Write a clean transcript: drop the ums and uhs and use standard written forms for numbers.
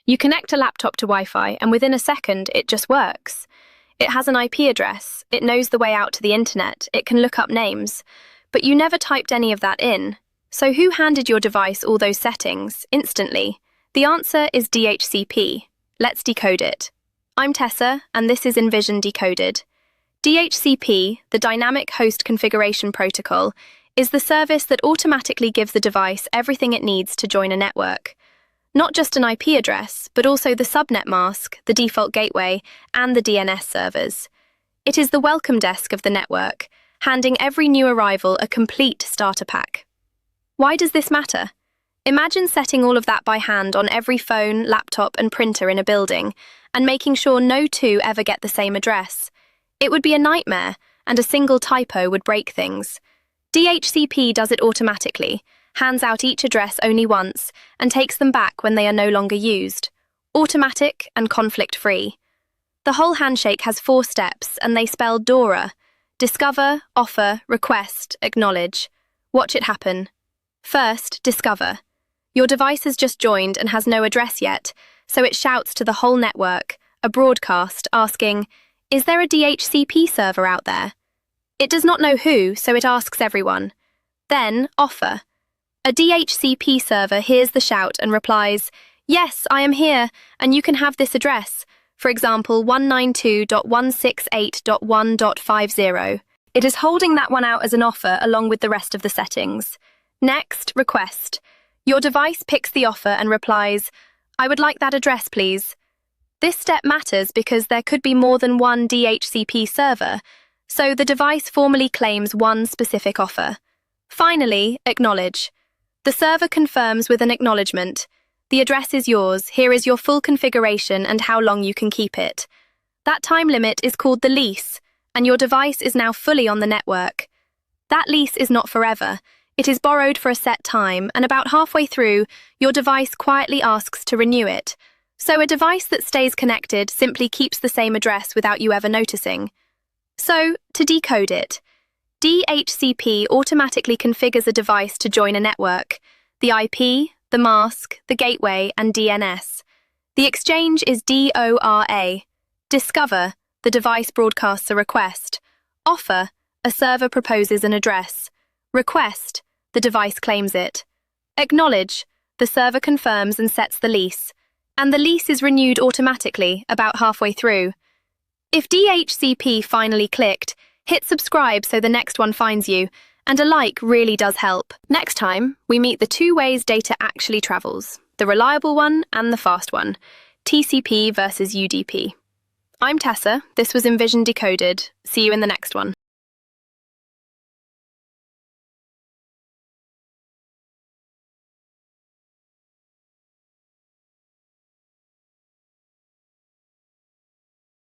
You connect a laptop to Wi-Fi, and within a second, it just works. It has an IP address, it knows the way out to the internet, it can look up names. But you never typed any of that in. So who handed your device all those settings, instantly? The answer is DHCP. Let's decode it. I'm Tessa, and this is Envision Decoded. DHCP, the Dynamic Host Configuration Protocol, is the service that automatically gives the device everything it needs to join a network. Not just an IP address, but also the subnet mask, the default gateway, and the DNS servers. It is the welcome desk of the network, handing every new arrival a complete starter pack. Why does this matter? Imagine setting all of that by hand on every phone, laptop, and printer in a building, and making sure no two ever get the same address. It would be a nightmare, and a single typo would break things. DHCP does it automatically, hands out each address only once, and takes them back when they are no longer used. Automatic and conflict-free. The whole handshake has 4 steps, and they spell DORA. Discover, offer, request, acknowledge. Watch it happen. First, discover. Your device has just joined and has no address yet, so it shouts to the whole network, a broadcast, asking, "Is there a DHCP server out there?" It does not know who, so it asks everyone. Then, offer. A DHCP server hears the shout and replies, "Yes, I am here, and you can have this address." For example, 192.168.1.50. It is holding that one out as an offer along with the rest of the settings. Next, request. Your device picks the offer and replies, "I would like that address, please." This step matters because there could be more than one DHCP server, so the device formally claims one specific offer. Finally, acknowledge. The server confirms with an acknowledgement. The address is yours, here is your full configuration and how long you can keep it. That time limit is called the lease, and your device is now fully on the network. That lease is not forever. It is borrowed for a set time, and about halfway through, your device quietly asks to renew it. So a device that stays connected simply keeps the same address without you ever noticing. So, to decode it, DHCP automatically configures a device to join a network, the IP, the mask, the gateway, and DNS. The exchange is DORA. Discover, the device broadcasts a request. Offer, a server proposes an address. Request, the device claims it. Acknowledge, the server confirms and sets the lease. And the lease is renewed automatically, about halfway through. If DHCP finally clicked, hit subscribe so the next one finds you, and a like really does help. Next time, we meet the 2 ways data actually travels, the reliable one and the fast one, TCP versus UDP. I'm Tessa, this was Envision Decoded. See you in the next one.